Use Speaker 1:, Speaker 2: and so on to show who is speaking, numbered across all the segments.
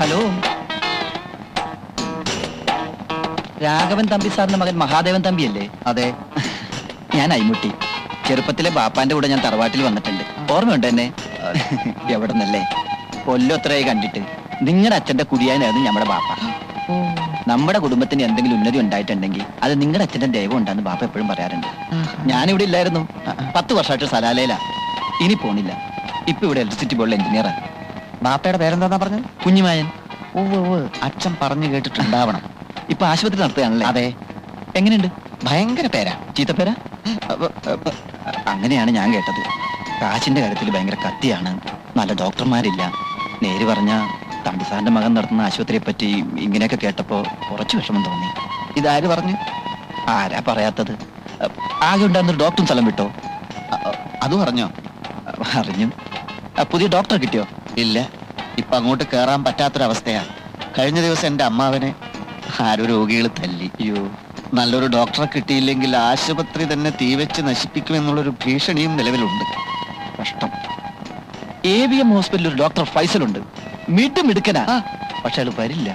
Speaker 1: Hello, Raghavan Thampi സാറിന്റെ മകൻ മഹാദേവൻ തമ്പിയല്ലേ?
Speaker 2: അതെ.
Speaker 1: ഞാൻ അയ്മുട്ടി. ചെറുപ്പത്തിലെ ബാപ്പാന്റെ കൂടെ ഞാൻ തറവാട്ടിൽ വന്നിട്ടുണ്ട്. ഓർമ്മയുണ്ട് എന്നെ? എവിടെ നിന്നല്ലേ? കൊല്ലത്രയായി കണ്ടിട്ട്. നിങ്ങളുടെ അച്ഛന്റെ കുടിയാനായിരുന്നു നമ്മുടെ ബാപ്പ. നമ്മുടെ കുടുംബത്തിന് എന്തെങ്കിലും ഉന്നതി ഉണ്ടായിട്ടുണ്ടെങ്കിൽ അത് നിങ്ങളുടെ അച്ഛന്റെ ദൈവം ഉണ്ടാന്ന് ബാപ്പ എപ്പോഴും പറയാറുണ്ട്. ഞാനിവിടെ ഇല്ലായിരുന്നു. 10 വർഷമായിട്ട് സലാലയിലാ. ഇനി പോണില്ല. ഇപ്പൊ ഇവിടെ ഇലക്ട്രിസിറ്റി ബോർഡിലെ എഞ്ചിനീയറാ.
Speaker 2: ബാപ്പയുടെ പേരെന്താ പറഞ്ഞത്?
Speaker 1: കുഞ്ഞിമായൻ.
Speaker 2: ഓ, അച്ഛൻ പറഞ്ഞു കേട്ടിട്ടുണ്ടാവണം.
Speaker 1: ഇപ്പൊ ആശുപത്രി നടത്തുകയാണല്ലേ?
Speaker 2: അതെ.
Speaker 1: എങ്ങനെയുണ്ട്?
Speaker 2: ഭയങ്കര പേരാ.
Speaker 1: ചീത്തപ്പേരാ? അങ്ങനെയാണ് ഞാൻ കേട്ടത്. കാശിന്റെ കാര്യത്തിൽ ഭയങ്കര കത്തിയാണ്. നല്ല ഡോക്ടർമാരില്ല. നേര് പറഞ്ഞ തമ്പിസാറിന്റെ മകൻ നടത്തുന്ന ആശുപത്രിയെ പറ്റി ഇങ്ങനെയൊക്കെ കേട്ടപ്പോ കുറച്ച് വിഷമം തോന്നി.
Speaker 2: ഇതാര് പറഞ്ഞു?
Speaker 1: ആരാ പറയാത്തത്? ആകെ ഉണ്ടായിരുന്നൊരു ഡോക്ടറും സ്ഥലം വിട്ടോ?
Speaker 2: അത് പറഞ്ഞോ?
Speaker 1: അറിഞ്ഞു. പുതിയ ഡോക്ടറെ കിട്ടിയോ?
Speaker 2: ഇല്ല. ഇപ്പൊ അങ്ങോട്ട് കേറാൻ പറ്റാത്തൊരവസ്ഥയാ. കഴിഞ്ഞ ദിവസം എന്റെ അമ്മാവനെ ആരോ രോഗികൾ തല്ലി.
Speaker 1: അയ്യോ.
Speaker 2: നല്ലൊരു ഡോക്ടറെ കിട്ടിയില്ലെങ്കിൽ ആശുപത്രി തന്നെ തീവെച്ച് നശിപ്പിക്കുമെന്നുള്ളൊരു ഭീഷണിയും നിലവിലുണ്ട്.
Speaker 1: കഷ്ടം. AVM ഹോസ്പിറ്റലിൽ ഒരു ഡോക്ടർ ഫൈസലുണ്ട്. മിടുക്കനാ. പക്ഷെ അയാൾ വരില്ല.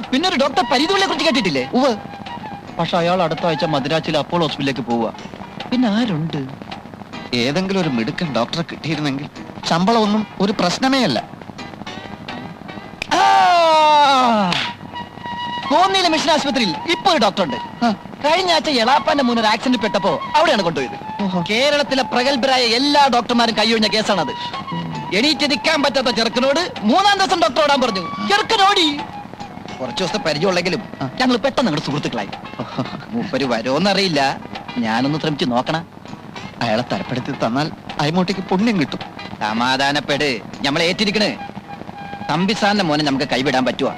Speaker 1: പിന്നെ ഒരു ഡോക്ടർ പരിധുവിനെ കുറിച്ച് കേട്ടിട്ടില്ലേ?
Speaker 2: ഉവ്വ്.
Speaker 1: പക്ഷെ അയാൾ അടുത്ത ആഴ്ച മദ്രാസിലെ അപ്പോളോ ഹോസ്പിറ്റലിലേക്ക് പോവുക. പിന്നെ ആരുണ്ട്?
Speaker 2: ഏതെങ്കിലും ഒരു മിടുക്കൻ ഡോക്ടറെ കിട്ടിയിരുന്നെങ്കിൽ ശമ്പളമൊന്നും ഒരു പ്രശ്നമേ അല്ല.
Speaker 1: കോന്നിയിലെ മിഷൻ ആശുപത്രിയിൽ ഇപ്പൊ ഒരു ഡോക്ടർ ഉണ്ട്. കഴിഞ്ഞ ആഴ്ച എളാപ്പാന്റെ മുന്നിൽ ഒരു ആക്സിഡന്റ് പെട്ടപ്പോ അവിടെയാണ് കൊണ്ടുപോയത്. കേരളത്തിലെ പ്രഗത്ഭരായ എല്ലാ ഡോക്ടർമാരും കൈയൊഴിഞ്ഞ കേസാണത്. എണീറ്റ് നിൽക്കാൻ പറ്റാത്ത ചെറുക്കനോട് 3-ാം ദിവസം ഡോക്ടർ ഓടാൻ പറഞ്ഞു. ചെറുക്കനോടി. കുറച്ചു ദിവസത്തെ പരിചയമുള്ളെങ്കിലും ഞങ്ങൾ പെട്ടെന്ന് ഞങ്ങളുടെ സുഹൃത്തുക്കളായി. മൂപ്പര് വരുമോന്നറിയില്ല. ഞാനൊന്ന് ശ്രമിച്ചു നോക്കണം.
Speaker 2: അയാളെ തരപ്പെടുത്തി തന്നാൽ അയ്മോട്ടേക്ക് പുണ്യം കിട്ടും.
Speaker 1: സമാധാനപ്പെട്. നമ്മൾ ഏറ്റിരിക്കണ്. തമ്പിസാറിന്റെ മോനെ നമുക്ക് കൈവിടാൻ പറ്റുവാ.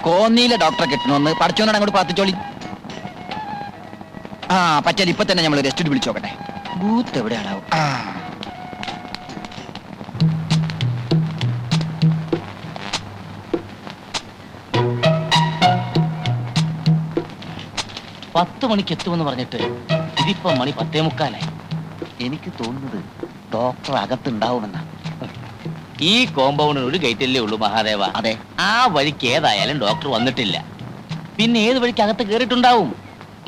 Speaker 1: കോന്നിയിലെ ഡോക്ടറെ കിട്ടണമെന്ന് പഠിച്ചോന്നാണ് അങ്ങോട്ട് പ്രാർത്ഥിച്ചോളി. പറ്റാൽ ഇപ്പൊ തന്നെ നമ്മൾ റെസ്റ്റ് വിളിച്ചു നോക്കട്ടെ. ബൂത്ത് എവിടെയാണാവും?
Speaker 3: പത്ത് മണിക്ക് എത്തുമെന്ന് പറഞ്ഞിട്ട് ഇതിപ്പോ മണി 10:45.
Speaker 2: എനിക്ക് തോന്നുന്നത് ഡോക്ടർ അകത്തുണ്ടാവുമെന്നാ.
Speaker 3: ഈ കോമ്പൗണ്ടിന് ഒരു ഗേറ്റല്ലേ ഉള്ളൂ മഹാദേവ.
Speaker 2: അതെ.
Speaker 3: ആ വഴിക്ക് ഏതായാലും ഡോക്ടർ വന്നിട്ടില്ല. പിന്നെ ഏത് വഴിക്ക് അകത്ത് കയറിയിട്ടുണ്ടാവും?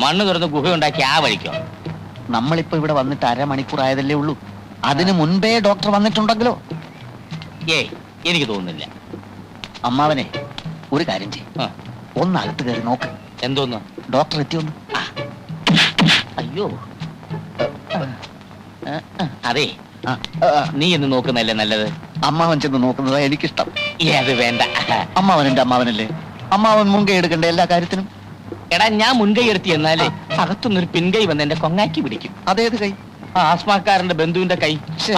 Speaker 3: മണ്ണ് തുറന്ന് ഗുഹയുണ്ടാക്കി ആ വഴിക്കോ?
Speaker 2: നമ്മളിപ്പോ ഇവിടെ വന്നിട്ട് അരമണിക്കൂർ ആയതല്ലേ ഉള്ളൂ. അതിനു മുൻപേ ഡോക്ടർ വന്നിട്ടുണ്ടെങ്കിലോ?
Speaker 3: ഏയ്, എനിക്ക് തോന്നുന്നില്ല.
Speaker 2: അമ്മാവനെ ഒരു കാര്യം ചെയ്യും, ഒന്ന് അകത്ത് കയറി നോക്ക്.
Speaker 3: എന്തോന്ന്?
Speaker 2: ഡോക്ടർ എത്തിയൊന്ന്.
Speaker 3: അയ്യോ, അതെ, നീ എന്ന് നോക്കുന്നല്ലേ നല്ലത്.
Speaker 2: അമ്മാവൻ ചെന്ന് നോക്കുന്നതാ എനിക്കിഷ്ടം.
Speaker 3: അത് വേണ്ട.
Speaker 2: അമ്മാവൻ എന്റെ അമ്മാവനല്ലേ. അമ്മാവൻ മുൻകൈ എടുക്കണ്ടേ എല്ലാ കാര്യത്തിനും?
Speaker 3: എടാ, ഞാൻ മുൻകൈ എടുത്തി എന്നാലേ അകത്തുനിന്നൊരു പിൻകൈ വന്ന് എന്റെ കൊങ്ങാക്കി പിടിക്കും.
Speaker 2: അതേത് കൈ?
Speaker 3: ആസ്മാക്കാരന്റെ ബന്ധുവിന്റെ കൈ.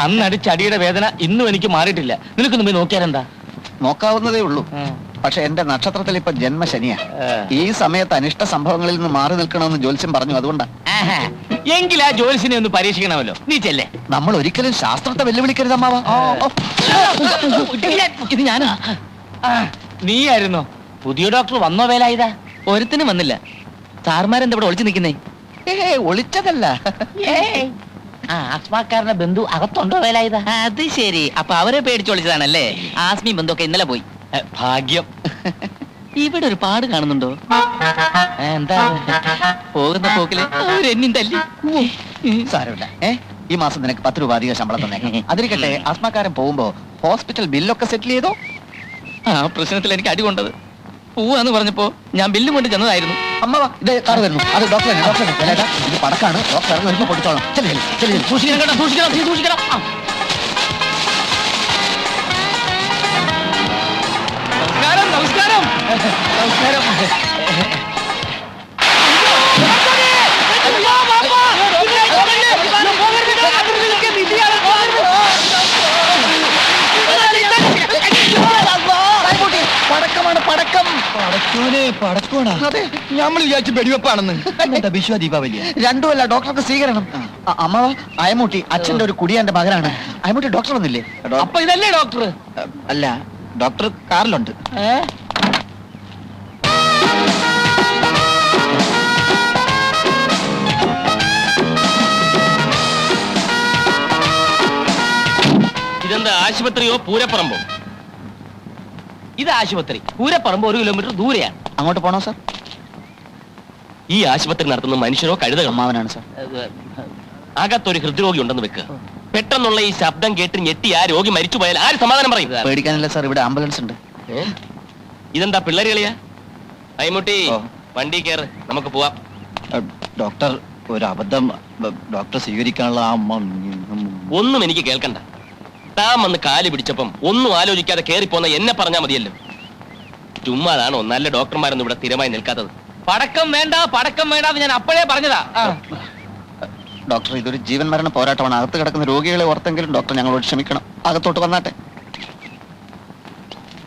Speaker 3: അന്നടിച്ച അടിയുടെ വേദന ഇന്നും എനിക്ക് മാറിയിട്ടില്ല. നിനക്കൊന്നും പോയി നോക്കിയാലെന്താ?
Speaker 2: നോക്കാവുന്നതേ ഉള്ളൂ. പക്ഷെ എന്റെ നക്ഷത്രത്തിൽ ഇപ്പൊ ജന്മശനിയാ. ഈ സമയത്ത് അനിഷ്ട സംഭവങ്ങളിൽ നിന്ന് മാറി നിൽക്കണമെന്ന് ജ്യോത്സ്യം പറഞ്ഞു. അതുകൊണ്ടാ.
Speaker 3: എങ്കിൽ ആ ജ്യോത്സ്യനെ ഒന്ന് പരീക്ഷിക്കണമല്ലോ. നീ ചെല്ലേ.
Speaker 2: നമ്മൾ ഒരിക്കലും ശാസ്ത്രത്തെ വെല്ലുവിളിക്കരുത് അമ്മാവ.
Speaker 1: ഇത് ഞാനാ.
Speaker 3: നീയായിരുന്നോ? പുതിയ ഡോക്ടർ വന്നോ? വേലായുധ?
Speaker 1: ഒരുത്തിനും വന്നില്ല. സാർമാരെന്താ ഇവിടെ ഒളിച്ചു നിൽക്കുന്നേ?
Speaker 2: ഒളിച്ചതല്ല.
Speaker 3: ആസ്മാക്കാരന്റെ ബന്ധു അകത്തുണ്ടോ വേലായുധ?
Speaker 1: അത് ശരി. അപ്പൊ അവരെ പേടിച്ചൊളിച്ചതാണല്ലേ? ആസ്മി ബന്ധുക്കെ ഇന്നലെ പോയി.
Speaker 3: ഭാഗ്യം.
Speaker 1: ഇവിടെ ഒരു പാട് കാണുന്നുണ്ടോ?
Speaker 3: എന്താ?
Speaker 1: പോകുന്ന പോക്കില് അവരെന്നും തല്ലി.
Speaker 2: സാരമില്ല. ഈ മാസം നിനക്ക് 10 രൂപ അധികം ശമ്പളം തന്നേക്കാം. അതിരിക്കട്ടെ, ആസ്മാക്കാരൻ പോകുമ്പോ ഹോസ്പിറ്റൽ ബില്ലൊക്കെ സെറ്റിൽ ചെയ്തോ?
Speaker 1: ആ പ്രശ്നത്തിൽ എനിക്ക് അടി കൊണ്ടത്. പോവാന്ന് പറഞ്ഞപ്പോ ഞാൻ ബില്ലും കൊണ്ട് ചെന്നതായിരുന്നു.
Speaker 2: അമ്മ ഇത് കാറ് വരുന്നു. അത് ഡോക്ടറെ ഇത് പടക്കാണ്. ഡോക്ടർ ഇറങ്ങി വരുമ്പോ കൊടുത്തോളാം.
Speaker 3: സൂക്ഷിക്കണം കേട്ടോ, സൂക്ഷിക്കണം, സൂക്ഷിക്കണം.
Speaker 1: നമസ്കാരം. നമസ്കാരം. നമസ്കാരം.
Speaker 2: പടക്കമാണ്, പടക്കം.
Speaker 1: പടക്കോണാ? നമ്മൾ വിചാരിച്ചു വെടിവെപ്പാണെന്ന്. എന്താ വിശ്വ ദീപാവലിയ?
Speaker 2: രണ്ടുമല്ല, ഡോക്ടർക്ക് സ്വീകരണം. അമ്മാവ, അയമൂട്ടി അച്ഛന്റെ ഒരു കുടിയാന്റെ മകനാണ്. അയമൂട്ടി ഡോക്ടർ വന്നില്ലേ?
Speaker 3: അപ്പൊ ഇതല്ലേ ഡോക്ടർ?
Speaker 1: അല്ല, ഡോക്ടർ കാറിലുണ്ട്.
Speaker 3: ഇതെന്താ, ആശുപത്രിയോ പൂരപ്പറമ്പോ? ഇത് ആശുപത്രി. പൂരപ്പറമ്പ് 1 കിലോമീറ്റർ ദൂരെയാണ്.
Speaker 2: അങ്ങോട്ട് പോണോ സാർ?
Speaker 3: ഈ ആശുപത്രി നടത്തുന്ന മനുഷ്യരോ കഴുതകളോ?
Speaker 2: അമ്മാവനാണ് സാർ.
Speaker 3: അകത്തൊരു ഹൃദ്രോഗി ഉണ്ടെന്ന് വെക്കുക. പെട്ടെന്നുള്ള ഈ ശബ്ദം കേട്ട് ഞെട്ടി ആ രോഗി മരിച്ചു പോയാൽ ആര് സമാധാനം പറയും?
Speaker 2: പേടിക്കാനില്ല സാർ, ഇവിടെ ആംബുലൻസ് ഉണ്ട്.
Speaker 3: ഇതെന്താ പിള്ളേര് കളിയാ? അയ്മുട്ടി,
Speaker 1: ഓ.
Speaker 3: വണ്ടി കയറ്, നമുക്ക് പോവാം.
Speaker 1: ഡോക്ടർ, ഒരു അബദ്ധം. ഡോക്ടർ സ്വീകരിക്കാനുള്ള ആ
Speaker 3: ഒന്നും എനിക്ക് കേൾക്കണ്ട. താൻ വന്ന് കാല് പിടിച്ചപ്പം ഒന്നും ആലോചിക്കാതെ കേറിപ്പോന്ന എന്നെ പറഞ്ഞാ മതിയല്ലോ. ചുമ്മാതാണോ നല്ല ഡോക്ടർമാരൊന്നും ഇവിടെ സ്ഥിരമായി നിൽക്കാത്തത്? പടക്കം വേണ്ട, പടക്കം വേണ്ട എന്ന് ഞാൻ അപ്പോഴേ പറഞ്ഞതാ.
Speaker 2: ഡോക്ടർ, ഇതൊരു ജീവൻ മരണ പോരാട്ടമാണ്. അകത്ത് കിടക്കുന്ന രോഗികളെ ഓർത്തെങ്കിലും ഡോക്ടർ ഞങ്ങളോട് ക്ഷമിക്കണം. അകത്തോട്ട് വന്നാട്ടെ.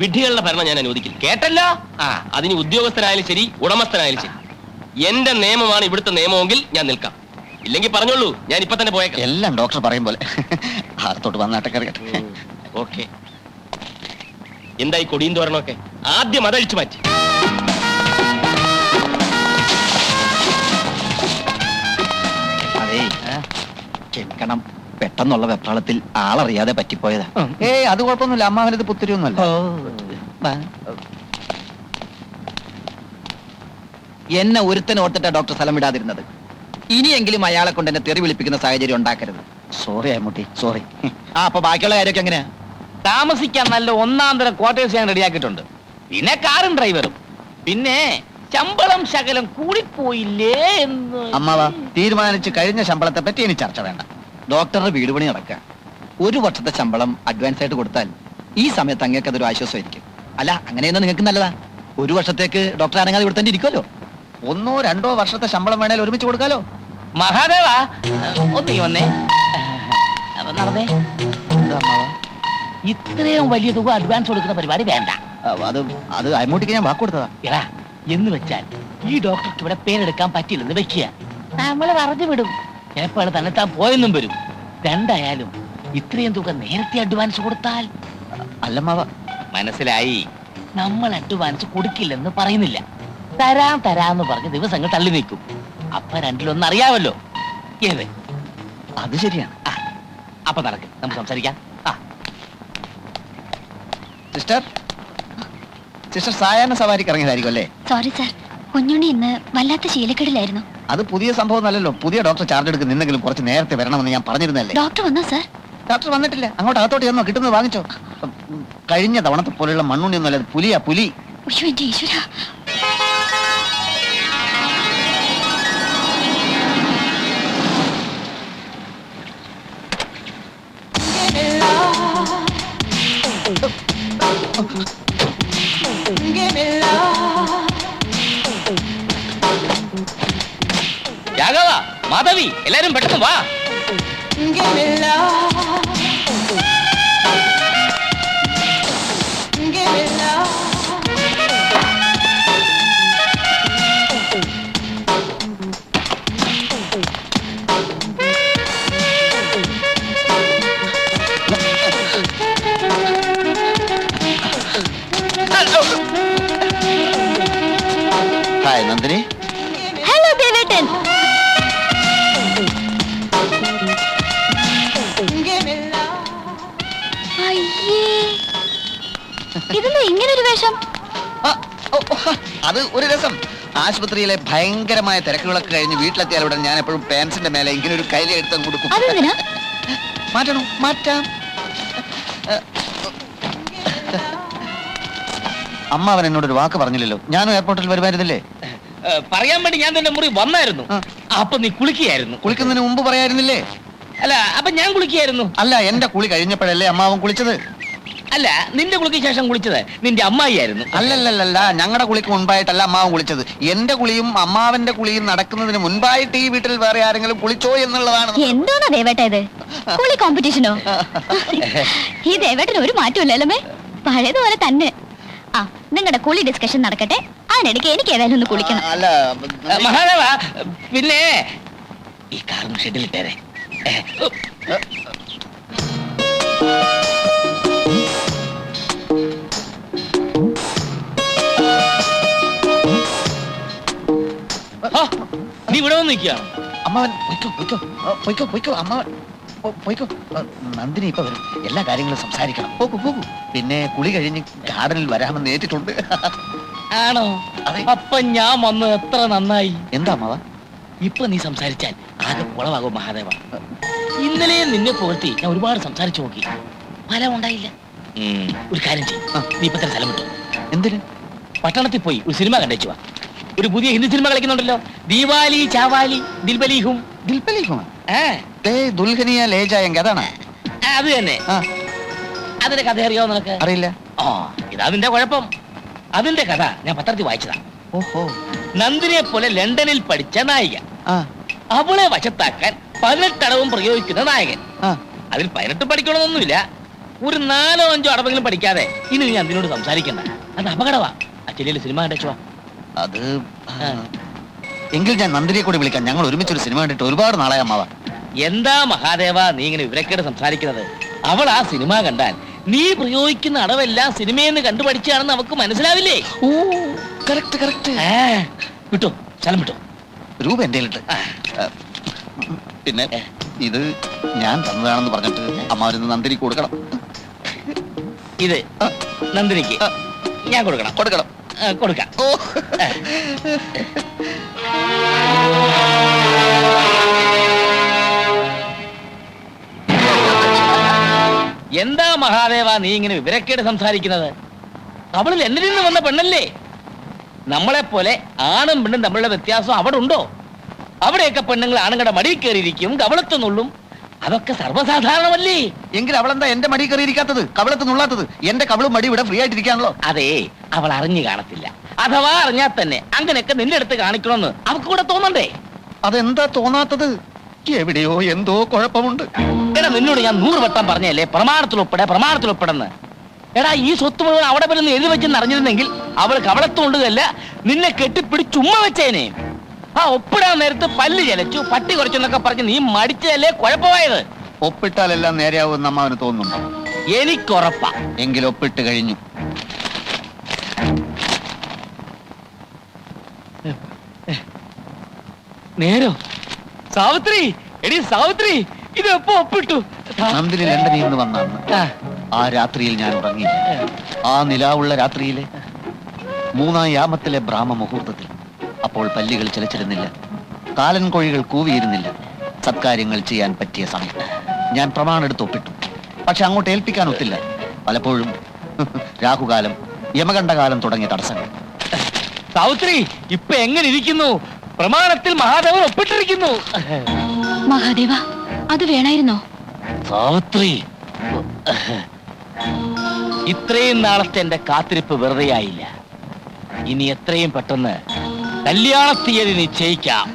Speaker 3: വിഡ്ഢികളുടെ ഭരണം ഞാൻ അനുവദിക്കില്ല, കേട്ടല്ലോ? അതിന് ഉദ്യോഗസ്ഥനായാലും ശരി, ഉടമസ്ഥനായാലും ശരി. എന്റെ നിയമമാണ് ഇവിടുത്തെ നിയമമെങ്കിൽ ഞാൻ നിൽക്കാം. ഇല്ലെങ്കിൽ പറഞ്ഞോളൂ, ഞാൻ ഇപ്പൊ തന്നെ പോയേക്കാം.
Speaker 2: എല്ലാം ഡോക്ടർ പറയും പോലെ. അകത്തോട്ട് വന്നാട്ടെ, കറിയട്ടെ.
Speaker 3: ഓക്കെ. എന്തായി കൊടിയും തോരണമൊക്കെ? ആദ്യം അതഴിച്ചു മാറ്റി.
Speaker 1: അതേ, ക്ഷമിക്കണം. പെട്ടെന്നുള്ള വെപ്രാളത്തിൽ ആളറിയാതെ പറ്റിപ്പോയതാ.
Speaker 2: ഏയ്, അത് കുഴപ്പമൊന്നുമില്ല. അമ്മാവനത് പുത്തിരിയൊന്നുമല്ല.
Speaker 1: എന്നെ ഒരുത്തനെ ഓർത്തിട്ടാ ഡോക്ടർ സ്ഥലം വിടാതിരുന്നത്. ഇനിയെങ്കിലും അയാളെ കൊണ്ട് എന്നെ തെറി വിളിപ്പിക്കുന്ന സാഹചര്യം ഉണ്ടാക്കരുത്.
Speaker 2: Sorry Ammutty, sorry.
Speaker 1: അപ്പൊ ബാക്കിയുള്ള കാര്യമൊക്കെ എങ്ങനെയാ?
Speaker 3: താമസിക്കാൻ നല്ല 1-ാം തരം ക്വാർട്ടേഴ്സ് ഞാൻ റെഡിയാക്കിയിട്ടുണ്ട്. പിന്നെ കാറും ഡ്രൈവറും. പിന്നെ ശമ്പളം ശകലം കൂടിപ്പോയില്ലേ എന്ന്.
Speaker 2: അമ്മാവ, തീരുമാനിച്ച് കഴിഞ്ഞ ശമ്പളത്തെ പറ്റി ഇനി ചർച്ച വേണ്ട.
Speaker 1: ഡോക്ടറുടെ വീട് പണി നടക്കുക. 1 വർഷത്തെ ശമ്പളം അഡ്വാൻസ് ആയിട്ട് കൊടുത്താൽ ഈ സമയത്ത് അങ്ങേക്ക് അതൊരു ആശ്വാസമായിരിക്കും. അല്ല, അങ്ങനെയൊന്നും നിങ്ങൾക്ക് നല്ലതാ. 1 വർഷത്തേക്ക് ഡോക്ടർ അനങ്ങാതെ ഇവിടെ തന്നെ ഇരിക്കുമല്ലോ.
Speaker 2: 1 or 2 വർഷത്തെ ശമ്പളം വേണേൽ ഒരുമിച്ച് കൊടുക്കാലോ.
Speaker 3: മഹാദേവ, ഒന്നീ വന്നേ. അപ്പൊ നടന്നേ.
Speaker 2: എന്താ അമ്മാവ?
Speaker 3: ഇത്രയും വലിയ തുക അഡ്വാൻസ് കൊടുക്കുന്ന പരിപാടി വേണ്ട.
Speaker 2: അത് അമ്മൂട്ടിക്ക് ഞാൻ വാക്ക് കൊടുത്തതാ.
Speaker 3: എടാ, എന്ന് വെച്ചാൽ ഈ ഡോക്ടർക്ക് ഇവിടെ പേരെടുക്കാൻ പറ്റില്ലെന്ന് വെക്കുക. നമ്മളെ പറഞ്ഞു വിടും. ചിലപ്പോൾ തന്നെ താൻ പോയെന്നും വരും. രണ്ടായാലും ഇത്രയും തുക നേരത്തെ അഡ്വാൻസ് കൊടുത്താൽ.
Speaker 2: അല്ലമ്മാവ,
Speaker 3: മനസ്സിലായി. നമ്മൾ അഡ്വാൻസ് കൊടുക്കില്ലെന്ന് പറയുന്നില്ല. തരാന്ന് പറഞ്ഞ് ദിവസങ്ങൾ തള്ളി നീക്കും. അപ്പൊ രണ്ടിലൊന്നും അറിയാമല്ലോ. ഏത്?
Speaker 2: അത് ശരിയാണ്.
Speaker 3: അപ്പൊ നടക്കും, നമുക്ക് സംസാരിക്കാം.
Speaker 2: സിസ്റ്റർ, സിസ്റ്റർ സായാഹ്ന സവാരിക്ക് ഇറങ്ങിയതായിരിക്കും അല്ലേ?
Speaker 4: സോറി സാർ, കുഞ്ഞുണ്ണി ഇന്ന് വല്ലാത്ത ശീലക്കേടിലായിരുന്നു.
Speaker 2: അത് പുതിയ സംഭവം അല്ലല്ലോ. പുതിയ ഡോക്ടർ ചാർജ് എടുക്കുന്ന നിന്നെങ്കിലും കുറച്ച് നേരത്തെ വരണമെന്ന് ഞാൻ പറഞ്ഞിരുന്നല്ലേ.
Speaker 4: ഡോക്ടർ വന്നോ സാർ?
Speaker 2: ഡോക്ടർ വന്നിട്ടില്ല. അങ്ങോട്ട് അകത്തോട്ട് ചെന്നോ, കിട്ടുന്നത് വാങ്ങിച്ചോ. കഴിഞ്ഞ തവണത്തെ പോലെയുള്ള മണ്ണുണ്ണിയൊന്നും അല്ല, പുലിയാ, പുലി.
Speaker 4: അയ്യോ എന്റെ ഈശ്വരാ.
Speaker 3: രാഘവ, മാധവി, എല്ലാരും പെട്ടെന്ന് വാ.
Speaker 2: ഹായ് നന്ദിനി.
Speaker 4: ഹലോ ദേവേട്ടൻ. അയ്യേ, ഇതെന്താ ഇങ്ങനൊരു വേഷം?
Speaker 2: അത് ഒരു രസം. ആശുപത്രിയിലെ ഭയങ്കരമായ തിരക്കുകളൊക്കെ കഴിഞ്ഞ് വീട്ടിലെത്തിയാൽ ഉടൻ ഞാൻ എപ്പോഴും പാൻസിന്റെ മേലെ ഇങ്ങനെ ഒരു കൈലി എടുത്ത് കൊടുക്കും.
Speaker 4: അതെന്തിനാ?
Speaker 2: മാറ്റണം, മാറ്റാം. അമ്മ അവൻ എന്നോട് ഒരു വാക്ക് പറഞ്ഞില്ലല്ലോ. ഞാനും എയർപോർട്ടിൽ വരുമായിരുന്നില്ലേ?
Speaker 3: പറയാൻ വേണ്ടി ഞാൻ തന്നെ മുറി വന്നായിരുന്നു. അപ്പൊ നീ കുളിക്കുകയായിരുന്നു.
Speaker 2: കുളിക്കുന്നതിന് മുമ്പ് പറയായിരുന്നില്ലേ?
Speaker 3: അല്ല, അപ്പൊ ഞാൻ കുളിക്കുകയായിരുന്നു.
Speaker 2: അല്ല, എന്റെ കുളി കഴിഞ്ഞപ്പോഴല്ലേ അമ്മാവൻ കുളിച്ചത്?
Speaker 3: അല്ല, നിന്റെ കുളിക്ക് ശേഷം കുളിച്ചത് നിന്റെ അമ്മായിയായിരുന്നു.
Speaker 2: അല്ലല്ലല്ല, ഞങ്ങളുടെ കുളിക്ക് മുൻപായിട്ടല്ല അമ്മാവൻ കുളിച്ചത്. എന്റെ കുളിയും അമ്മാവന്റെ കുളിയും നടക്കുന്നതിന് മുൻപായിട്ട് ഈ വീട്ടിൽ വേറെ ആരെങ്കിലും കുളിച്ചോ എന്നുള്ളതാണ്.
Speaker 4: എന്തോന്നാ ദേവേട്ട ഇത്? കുളി കോമ്പറ്റീഷനോ? ഈ ദേവേട്ടന് ഒരു മാറ്റമില്ലല്ലേ? പഴയതുപോലെ തന്നെ. ആ, നിങ്ങളുടെ കുളി ഡിസ്കഷൻ നടക്കട്ടെ. അതിനിടയ്ക്ക് എനിക്ക് ഏതായാലും ഒന്ന് കുളിക്കണം.
Speaker 2: അല്ല
Speaker 3: മഹാദേവ, പിന്നെ ഈ കാറും ഷെഡിലിട്ടേരെ. നീ ഇവിടെ വന്ന് നിൽക്കുക.
Speaker 2: അമ്മാവൻ പൊയ്ക്കോ, പൊയ്ക്കോ, പൊയ്ക്കോ, പൊയ്ക്കോ. അമ്മാവൻ പോയിക്കോ. നന്ദിനി ഇപ്പൊ വരും, എല്ലാ കാര്യങ്ങളും സംസാരിക്കണം. പോകൂ പോകൂ. പിന്നെ കുളി കഴിഞ്ഞ് ഗാർഡനിൽ വരാമെന്ന് ഏറ്റിട്ടുണ്ട്.
Speaker 3: ആണോ?
Speaker 2: അതെ.
Speaker 3: അപ്പൊ ഞാൻ വന്ന് എത്ര നന്നായി.
Speaker 2: എന്താ അമ്മാവ?
Speaker 3: ഇപ്പൊ നീ സംസാരിച്ചാൽ ആകെ കുളവാകും മഹാദേവ. ഇന്നലെ നിന്നെ പുകഴ്ത്തി ഞാൻ ഒരുപാട് സംസാരിച്ചു നോക്കി, ഫലം ഉണ്ടായില്ല. ഒരു കാര്യം ചെയ്യും, നീ ഇപ്പൊ തന്നെ സ്ഥലം വിട്ടു.
Speaker 2: എന്തിന്?
Speaker 3: പട്ടണത്തിൽ പോയി ഒരു സിനിമ കണ്ടേച്ചു വാ. ഒരു പുതിയ ഹിന്ദി സിനിമ കളിക്കുന്നുണ്ടല്ലോ, ദീവാലി ചാവാലി ദിൽബലീഹും.
Speaker 2: ദിൽപലിഹും ദുൽഹനിയ ലേജായെങ്കിൽ അതാണ്.
Speaker 3: അത് തന്നെ. അതിന്റെ കഥ അറിയാവോ നിനക്ക്?
Speaker 2: അറിയില്ല.
Speaker 3: ആ, ഇതാ നിന്റെ കുഴപ്പം. അതിന്റെ കഥ ഞാൻ പത്രത്തിൽ വായിച്ചതാ.
Speaker 2: ഓഹോ.
Speaker 3: നന്ദിനെ പോലെ ലണ്ടനിൽ പഠിച്ച നായിക, അവളെ വശത്താക്കാൻ 18 അടവും പ്രയോഗിക്കുന്ന നായകൻ. അതിൽ 18 പഠിക്കണമെന്നൊന്നുമില്ല, ഒരു 4-5 അടവെങ്കിലും പഠിക്കാതെ ഇനി നീ അതിനോട് സംസാരിക്കണ്ട. അത് അപകടവാ. അച്ഛനിലെ സിനിമ കണ്ടോ?
Speaker 2: അത് എങ്കിൽ ഞാൻ നന്ദിനിയെ കൂടി വിളിക്കാം. ഞങ്ങൾ ഒരുമിച്ചൊരു സിനിമ കണ്ടിട്ട് ഒരുപാട് നാളായി അമ്മാവ.
Speaker 3: എന്താ മഹാദേവ നീ ഇങ്ങനെ വിവരക്കേട് സംസാരിക്കുന്നത്? അവൾ ആ സിനിമ കണ്ടാൽ നീ പ്രയോഗിക്കുന്ന അടവെല്ലാം സിനിമയെന്ന് കണ്ടുപഠിച്ചാണെന്ന് അവക്ക് മനസ്സിലാവില്ലേ?
Speaker 2: ഓ, കറക്റ്റ് കറക്റ്റ്.
Speaker 3: വിട്ടോ, സ്ഥലം വിട്ടോ.
Speaker 2: രൂപ എന്റെ പിന്നെ ഇത് ഞാൻ തന്നതാണെന്ന് പറഞ്ഞിട്ട് അമ്മാവരുന്ന് നന്ദിനിക്ക് കൊടുക്കണം.
Speaker 3: ഇത് നന്ദിനിക്ക് ഞാൻ കൊടുക്കണം.
Speaker 2: കൊടുക്കണം.
Speaker 3: കൊടുക്കാം.
Speaker 2: ഓ,
Speaker 3: എന്താ മഹാദേവ നീ ഇങ്ങനെ വിവരക്കേട് സംസാരിക്കുന്നത്? അവളിൽ എന്നിൽ നിന്ന് വന്ന പെണ്ണല്ലേ. നമ്മളെ പോലെ ആണും പെണ്ണും തമ്മിലുള്ള വ്യത്യാസം അവിടെ ഉണ്ടോ? അവിടെയൊക്കെ പെണ്ണുങ്ങൾ ആണുങ്ങളുടെ മടിയിൽ കയറിയിരിക്കും, കവളത്തുന്നുള്ളും. അതൊക്കെ സർവ്വസാധാരണമല്ലേ.
Speaker 2: എങ്കിൽ അവളെന്താ എന്റെ മടി കയറിയിരിക്കാത്തത്, കവളത്ത് നുള്ളാത്തത്? എന്റെ കവളും മടി ഇവിടെ ഫ്രീ ആയിട്ടിരിക്കാണല്ലോ.
Speaker 3: അതെ, അവൾ അറിഞ്ഞു കാണത്തില്ല. അഥവാ അറിഞ്ഞാൽ തന്നെ അങ്ങനെയൊക്കെ നിന്റെ അടുത്ത് കാണിക്കണമെന്ന് അവൾക്ക് കൂടെ തോന്നണ്ടേ?
Speaker 2: അതെന്താ തോന്നാത്തത്? എവിടെയോ എന്തോ കുഴപ്പമുണ്ട്.
Speaker 3: എടാ, നിന്നോട് ഞാൻ 100 വട്ടം പറഞ്ഞല്ലേ പ്രമാണത്തിൽ ഒപ്പിടെന്ന്. എടാ, ഈ സ്വത്ത് മുഴുവൻ അവിടെ വരുന്ന എഴുതി വെച്ചെന്ന് അറിഞ്ഞിരുന്നെങ്കിൽ അവൾ കവളത്തുകൊണ്ടുകല്ല, നിന്നെ കെട്ടിപ്പിടിച്ച് ഉമ്മ വെച്ചേനെ. ആ ഒപ്പിടാൻ നേരത്ത് പല്ല് ചലച്ചു, പട്ടി കുറച്ചെന്നൊക്കെ പറഞ്ഞ് നീ മടിച്ചതല്ലേ കുഴപ്പമായത്.
Speaker 2: ഒപ്പിട്ടാലെല്ലാം നേരെയാവുമെന്ന് അമ്മാവന് തോന്നുന്നുണ്ടോ?
Speaker 3: എനിക്കുറപ്പാ.
Speaker 2: എങ്കിൽ ഒപ്പിട്ട് കഴിഞ്ഞു.
Speaker 3: നേരോ? സാവിത്രി, എടി സാവിത്രി, ഇത് എപ്പോ ഒപ്പിട്ടു?
Speaker 2: നന്ദിനി ലണ്ടനിൽ നിന്ന് വന്നാണ്. ആ രാത്രിയിൽ ഞാൻ ഉറങ്ങിയില്ല. ആ നിലാവുള്ള രാത്രിയിലെ 3-ാം യാമത്തിലെ ബ്രാഹ്മ മുഹൂർത്തത്തിൽ. അപ്പോൾ പല്ലികൾ ചലിച്ചിരുന്നില്ല, കാലൻ കോഴികൾ കൂവിയിരുന്നില്ല. സത്കാര്യങ്ങൾ ചെയ്യാൻ പറ്റിയ സമയം. ഞാൻ പ്രമാണെടുത്ത് ഒപ്പിട്ടു. പക്ഷെ അങ്ങോട്ട് ഏൽപ്പിക്കാൻ ഒത്തില്ല. പലപ്പോഴും രാഹുകാലം, യമകണ്ഠകാലം തുടങ്ങിയ തടസ്സങ്ങൾ.
Speaker 3: സാവിത്രി, ഇപ്പൊ എങ്ങനെ ഇരിക്കുന്നു? പ്രമാണത്തിൽ മഹാദേവൻ ഒപ്പിട്ടിരിക്കുന്നു.
Speaker 4: മഹാദേവ, അത് വേണായിരുന്നോ?
Speaker 3: സാവിത്രി, ഇത്രയും നാളത്തെ എന്റെ കാത്തിരിപ്പ് വെറുതെയായില്ല. ഇനി എത്രയും പെട്ടെന്ന് കല്യാണ തീയതി നിശ്ചയിക്കാം.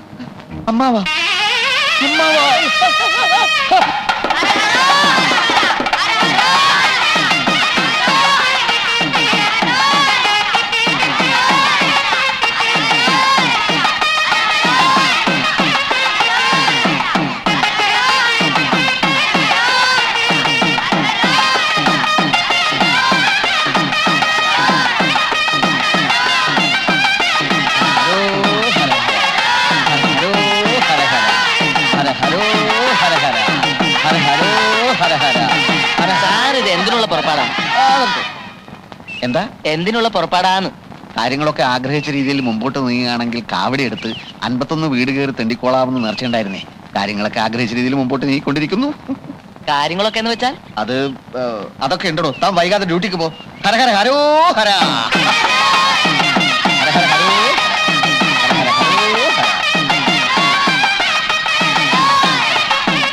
Speaker 2: അമ്മാവാ, അമ്മാവാ.
Speaker 3: സാർ, ഇത് എന്തിനുള്ള പുറപ്പാടാ?
Speaker 2: എന്താ
Speaker 3: എന്തിനുള്ള പുറപ്പാടാന്ന്?
Speaker 2: കാര്യങ്ങളൊക്കെ ആഗ്രഹിച്ച രീതിയിൽ മുമ്പോട്ട് നീങ്ങുകയാണെങ്കിൽ കാവടി എടുത്ത് 51 വീട് കയറി തെണ്ടിക്കോളാമെന്ന് നേർച്ചയുണ്ടായിരുന്നേ. കാര്യങ്ങളൊക്കെ ആഗ്രഹിച്ച രീതിയിൽ മുമ്പോട്ട് നീങ്ങിക്കൊണ്ടിരിക്കുന്നു.
Speaker 3: കാര്യങ്ങളൊക്കെ എന്ന് വെച്ചാൽ?
Speaker 2: അത് അതൊക്കെ ഉണ്ടോ. താൻ വൈകാതെ ഡ്യൂട്ടിക്ക് പോ. ഹര ഹര ഹരോ ഹര. ഹര ഹര ഹരോ ഹര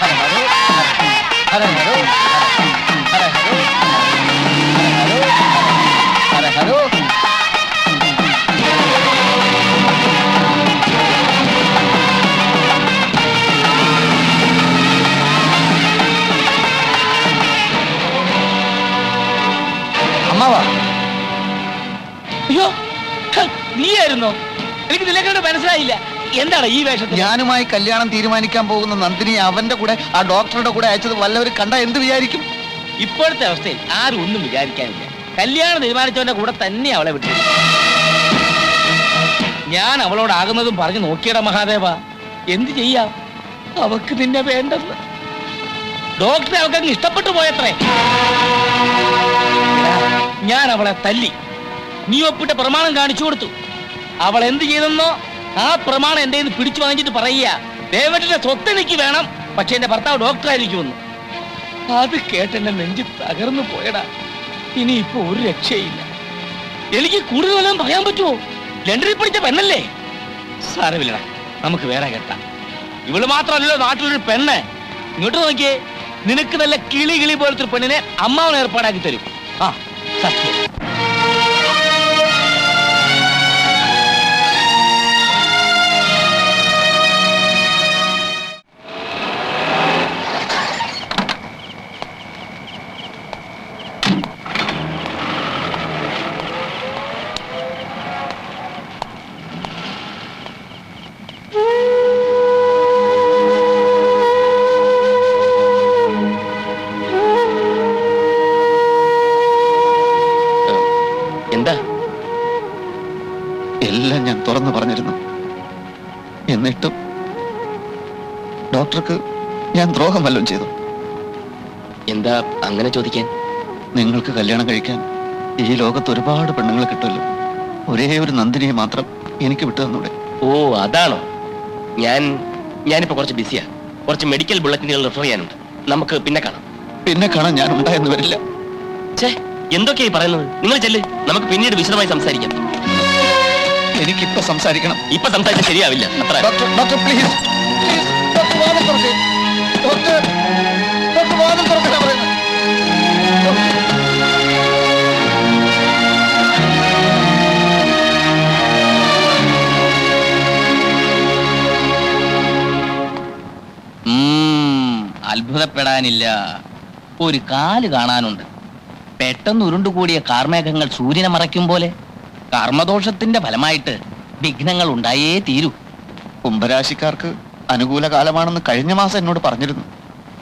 Speaker 2: ഹര ഹരോ ഹര. ഹര ഹരോ ഹര ഹരോ ഹര ഹരോ. അമ്മാവാ,
Speaker 3: അയ്യോ, നീയായിരുന്നോ? എനിക്ക് നിലക്കോട് മനസ്സിലായില്ല. എന്താണ് ഈ വേഷത്തിൽ?
Speaker 2: ഞാനുമായി കല്യാണം തീരുമാനിക്കാൻ പോകുന്ന നന്ദിനി അവന്റെ കൂടെ ആ ഡോക്ടറുടെ കൂടെ അയച്ചത് വല്ലവരും കണ്ടാ എന്ത് വിചാരിക്കും?
Speaker 3: ഇപ്പോഴത്തെ അവസ്ഥയിൽ ആരും ഒന്നും വിചാരിക്കാനില്ല. കല്യാണം തീരുമാനിച്ചവന്റെ കൂടെ തന്നെ അവളെ വിട്ടു. ഞാൻ അവളോടാകുന്നതും പറഞ്ഞു നോക്കിയടാ മഹാദേവ. എന്ത് ചെയ്യാം, അവക്ക് നിന്നെ വേണ്ടെന്ന്.
Speaker 5: ഡോക്ടറെ അവൾക്ക് ഇഷ്ടപ്പെട്ടു പോയത്രേ. ഞാൻ അവളെ തല്ലി, നീ ഒപ്പിട്ട പ്രമാണം കാണിച്ചു കൊടുത്തു. അവൾ എന്ത് ചെയ്തെന്നോ ആ പ്രമാണം എന്റെ കയ്യിൽ നിന്ന് പിടിച്ചു വാങ്ങിച്ചിട്ട് പറയുക, ദേവന്റെ സ്വത്ത് എനിക്ക് വേണം, പക്ഷെ എന്റെ ഭർത്താവ് ഡോക്ടറായിരിക്കുമെന്ന്. അത് കേട്ടെന്റെ നെഞ്ച് തകർന്നു പോയടാ. ഇനിയിപ്പോ ഒരു രക്ഷയില്ല. എനിക്ക് കൂടുതലും പറയാൻ പറ്റുമോ? ലണ്ടനിൽ പഠിച്ച പെണ്ണല്ലേ? സാരമില്ലടാ, നമുക്ക് വേറെ കേട്ടാം. ഇവള് മാത്രമല്ലല്ലോ നാട്ടിലൊരു പെണ്ണ്. ഇങ്ങോട്ട് നോക്കിയേ, നിനക്ക് നല്ല കിളി കിളി പോലത്തെ ഒരു പെണ്ണിനെ അമ്മാവൻ ഏർപ്പാടാക്കി തരും. ആ സത്യം.
Speaker 3: എന്താ?
Speaker 2: എല്ലാം ഞാൻ തുറന്നു പറഞ്ഞിരുന്നു. എന്നിട്ടും ഡോക്ടർക്ക് ഞാൻ ദ്രോഹം വല്ലതും ചെയ്തു.
Speaker 3: എന്താ അങ്ങനെ ചോദിക്കാൻ?
Speaker 2: നിങ്ങൾക്ക് കല്യാണം കഴിക്കാൻ ഈ ലോകത്ത് ഒരുപാട് പെണ്ണുങ്ങൾ കിട്ടുമല്ലോ. ഒരേ ഒരു നന്ദിനിയെ മാത്രം എനിക്ക് വിട്ടു തന്നൂടെ?
Speaker 3: ഓ അതാണോ? ഞാനിപ്പോ കുറച്ച് ബിസിയാ. കുറച്ച് മെഡിക്കൽ ബുള്ളറ്റിനുകൾ റെഫർ ചെയ്യാനുണ്ട്. നമുക്ക് പിന്നെ കാണാം.
Speaker 2: പിന്നെ കാണാൻ ഞാൻ ഉണ്ടായെന്ന് വരില്ല.
Speaker 3: ഛേ, എന്തൊക്കെയായി പറയുന്നത്? നിങ്ങൾ ചെല്ല്, നമുക്ക് പിന്നീട് വിശദമായി സംസാരിക്കാം.
Speaker 2: എനിക്കിപ്പോ സംസാരിക്കണം.
Speaker 3: ഇപ്പൊ സംസാരിച്ചാൽ ശരിയാവില്ല. അത്ര
Speaker 2: ഡോക്ടർ, ഡോക്ടർ പ്ലീസ്, ഡോക്ടർ വാതിൽ തുറക്ക്. ഡോക്ടർ, ഡോക്ടർ വാതിൽ തുറക്കലാ പറയുന്നത്.
Speaker 5: അത്ഭുതപ്പെടാനില്ല. ഒരു കാല് കാണാനുണ്ട്. പെട്ടെന്ന് ഉരുണ്ടുകൂടിയ കാർമേഘങ്ങൾ സൂര്യനെ മറയ്ക്കും പോലെ കർമ്മദോഷത്തിന്റെ ഫലമായിട്ട് വിഘ്നങ്ങൾ ഉണ്ടായേ തീരൂ.
Speaker 2: കുംഭരാശിക്കാർക്ക് അനുകൂല കാലമാണെന്ന് കഴിഞ്ഞ മാസം എന്നോട് പറഞ്ഞിരുന്നു.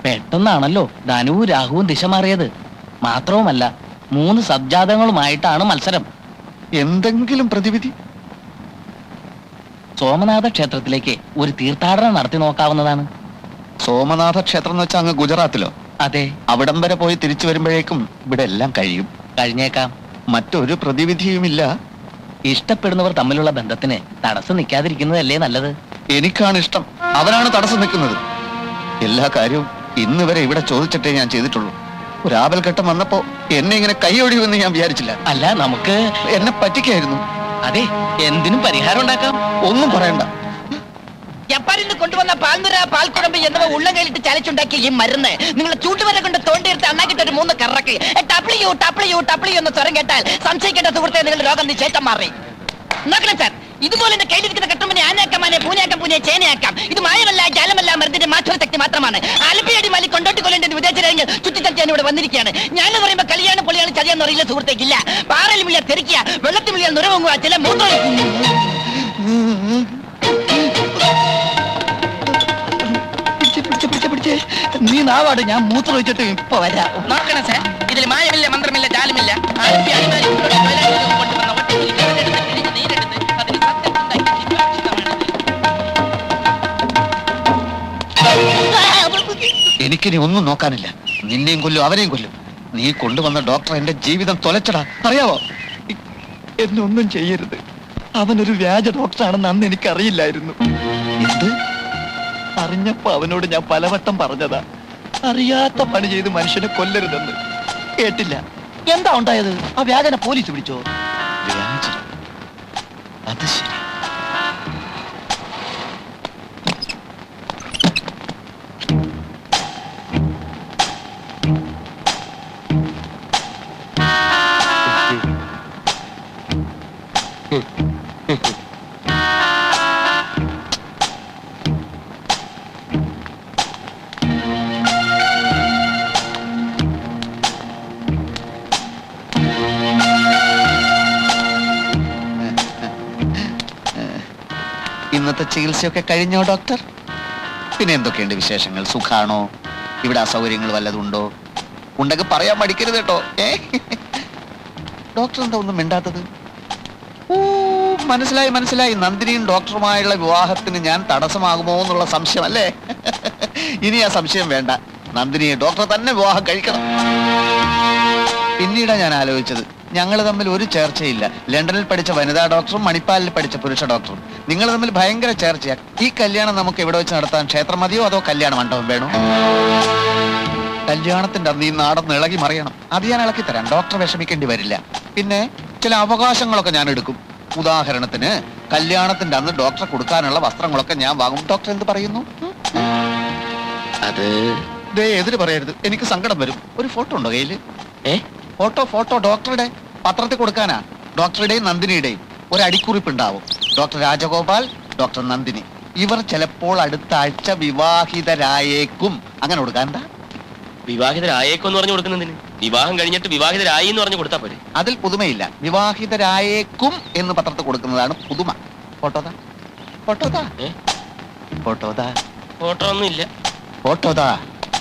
Speaker 5: പെട്ടെന്നാണല്ലോ ധനുവും രാഹുവും ദിശ മാറിയത്. മാത്രവുമല്ല 3 സബ്ജാതങ്ങളുമായിട്ടാണ് മത്സരം.
Speaker 2: എന്തെങ്കിലും പ്രതിവിധി?
Speaker 5: സോമനാഥ ക്ഷേത്രത്തിലേക്ക് ഒരു തീർത്ഥാടനം നടത്തി നോക്കാവുന്നതാണ്.
Speaker 2: സോമനാഥ ക്ഷേത്രം എന്ന് വെച്ചാൽ അങ്ങ് ഗുജറാത്തിലോ?
Speaker 5: അതെ,
Speaker 2: അവിടം വരെ പോയി തിരിച്ചു വരുമ്പോഴേക്കും ഇവിടെ എല്ലാം കഴിയും.
Speaker 5: കഴിഞ്ഞേക്കാം.
Speaker 2: മറ്റൊരു പ്രതിവിധിയുമില്ല.
Speaker 5: ഇഷ്ടപ്പെടുന്നവർ തമ്മിലുള്ള ബന്ധത്തിന് തടസ്സം നിൽക്കാതിരിക്കുന്നതല്ലേ നല്ലത്.
Speaker 2: എനിക്കാണ് ഇഷ്ടം, അവനാണ് തടസ്സം നിൽക്കുന്നത്. എല്ലാ കാര്യവും ഇന്ന് വരെ ഇവിടെ ചോദിച്ചിട്ടേ ഞാൻ ചെയ്തിട്ടുള്ളൂ. ഒരു ആപൽഘട്ടം വന്നപ്പോ എന്നെ ഇങ്ങനെ കൈയൊഴിയുമെന്ന് ഞാൻ വിചാരിച്ചില്ല.
Speaker 5: അല്ല, നമുക്ക്
Speaker 2: എന്നെ പറ്റിക്കായിരുന്നു.
Speaker 5: അതെ, എന്തിനും പരിഹാരം ഉണ്ടാക്കാം.
Speaker 2: ഒന്നും പറയണ്ട.
Speaker 6: ജപ്പാനിൽ നിന്ന് കൊണ്ടുവന്ന പാൽനുര പാൽക്കുഴമ്പ് എന്നിവ ഉള്ളങ്കയിലിട്ട് ചലച്ചുണ്ടാക്കിയ ഈ മരുന്ന് നിങ്ങളെ ചൂട്ടുവരെ കൊണ്ട് തോണ്ടിയെടുത്ത് അണ്ണാക്കിട്ട് ഒരു 3 കറക്ക് ടപ്ലിയു ടപ്ലിയു ടപ്ലിയു എന്ന് സ്വരം കേട്ടാൽ സംശയിക്കേണ്ട സുഹൃത്തെ നിങ്ങളുടെ രോഗം നിശ്ചയിച്ചം മാറി. നോക്കണം സാർ, ഇതുപോലെ എന്റെ കയ്യിലിരിക്കുന്ന കട്ടുമ്പനെ ആനയാക്കാമാനെ പൂനയാക്കാം പൂനെ ചേനയാക്കാം. ഇത് മായമല്ല, ജാലമല്ല, മരുന്നിന്റെ മാറ്റൊരു ശക്തി മാത്രമാണ്. ആലപ്പിയടി മാലി കൊണ്ടോട്ടിക്കൊല്ലേണ്ടെന്ന് വിദേശരാജ്യങ്ങൾ ചുറ്റിച്ചടിച്ചാൻ ഇവിടെ വന്നിരിക്കുകയാണ്. ഞാൻ പറയുമ്പോൾ കളിയാണ് പൊളിയാണ് ചതിയാന്ന് അറിയില്ല സുഹൃത്തേക്കില്ല. പാറയിൽ വിളിയാ തെറിക്കുക, വെള്ളത്തിൽ വിളിയാൽ നുരവങ്ങുക, ചില മൂത്രം.
Speaker 1: നീ നാവാട്, ഞാൻ മൂത്രം ഒഴിച്ചിട്ട് ഇപ്പൊ വരാം.
Speaker 6: നോക്കണം സാർ, ഇതിൽ മായമില്ല, മന്ത്രമില്ല, ജാലമില്ല.
Speaker 2: എനിക്കിനി ഒന്നും നോക്കാനില്ല. നിന്നെയും കൊല്ലും, അവനെയും കൊല്ലും. നീ കൊണ്ടുവന്ന ഡോക്ടർ എന്റെ ജീവിതം തൊലച്ചടാ, അറിയാവോ?
Speaker 1: എന്നെ ഒന്നും ചെയ്യരുത്. അവനൊരു വ്യാജ ഡോക്ടറാണെന്ന് അന്ന് എനിക്കറിയില്ലായിരുന്നു.
Speaker 2: എന്ത്?
Speaker 1: അറിഞ്ഞപ്പോ അവനോട് ഞാൻ പലവട്ടം പറഞ്ഞതാ, അറിയാത്ത പണി ചെയ്ത് മനുഷ്യനെ കൊല്ലരുതെന്ന്. കേട്ടില്ല. എന്താ ഉണ്ടായത്? ആ വ്യാജനെ പോലീസ് പിടിച്ചോ?
Speaker 2: വ്യാജം? അത് ശരി. ഇന്നത്തെ ചികിത്സയൊക്കെ കഴിഞ്ഞോ ഡോക്ടർ? പിന്നെ എന്തൊക്കെയുണ്ട് വിശേഷങ്ങൾ? സുഖാണോ? ഇവിടെ അസൗകര്യങ്ങൾ വല്ലതുണ്ടോ? ഉണ്ടെങ്കിൽ പറയാൻ മടിക്കരുത് കേട്ടോ. ഡോക്ടർ എന്താ ഒന്നും മിണ്ടാത്തത്? ഓ, മനസ്സിലായി മനസ്സിലായി. നന്ദിനിയും ഡോക്ടറുമായുള്ള വിവാഹത്തിന് ഞാൻ തടസ്സമാകുമോ എന്നുള്ള സംശയം അല്ലേ? ഇനി ആ സംശയം വേണ്ട. നന്ദിനിയെ ഡോക്ടർ തന്നെ വിവാഹം കഴിക്കണം. പിന്നീടാ ഞാൻ ആലോചിച്ചത്, ഞങ്ങൾ തമ്മിൽ ഒരു ചേർച്ചയില്ല. ലണ്ടനിൽ പഠിച്ച വനിതാ ഡോക്ടറും മണിപ്പാലിൽ പഠിച്ച പുരുഷ ഡോക്ടറും. നിങ്ങൾ തമ്മിൽ ഭയങ്കര ചേർച്ചയാ. ഈ കല്യാണം നമുക്ക് എവിടെ വെച്ച് നടത്താൻ? ക്ഷേത്രം മതിയോ അതോ കല്യാണ മണ്ഡപം വേണോ? കല്യാണത്തിന്റെ അന്ന് ഈ നാടൊന്ന് ഇളകി മറിയണം. അത് ഞാൻ ഇളക്കി തരാം, ഡോക്ടർ വിഷമിക്കേണ്ടി വരില്ല. പിന്നെ ചില അവകാശങ്ങളൊക്കെ ഞാൻ എടുക്കും. ഉദാഹരണത്തിന് കല്യാണത്തിന്റെ അന്ന് ഡോക്ടറെ കൊടുക്കാനുള്ള വസ്ത്രങ്ങളൊക്കെ ഞാൻ വാങ്ങും. ഡോക്ടർ എന്ത് പറയുന്നു?
Speaker 3: അത്
Speaker 2: ദേ എതിര് പറയരുത്, എനിക്ക് സങ്കടം വരും. ഒരു ഫോട്ടോ ഉണ്ടോ കയ്യില്?
Speaker 3: ഏ
Speaker 2: ഫോട്ടോ ഡോക്ടറുടെ പത്രത്തിൽ കൊടുക്കാനാ. ഡോക്ടറുടെയും നന്ദിനിയുടെയും ഒരു അടിക്കുറിപ്പ് ഉണ്ടാവും. Doctor Rajagopal, doctor Nandini. ഇവർ ചിലപ്പോൾ അടുത്ത ആഴ്ച വിവാഹിതരായേക്കും. അങ്ങനെ കൊടുക്കാൻ എന്താ?
Speaker 3: വിവാഹിതരായേക്കെന്ന് പറഞ്ഞു കൊടുക്കുന്നതിന് വിവാഹം കഴിഞ്ഞിട്ട് വിവാഹിതരായി എന്ന് പറഞ്ഞു കൊടുത്താ പോരെ?
Speaker 2: അതിൽ പുതുമയില്ല. വിവാഹിതരായേക്കും എന്ന് പത്രത്തിൽ കൊടുക്കുന്നതാണ് പുതുമ. ഫോട്ടോതാ
Speaker 3: ഏ?
Speaker 2: ഫോട്ടോതാ
Speaker 3: ഫോട്ടോ ഒന്നും ഇല്ല.
Speaker 2: ഫോട്ടോതാ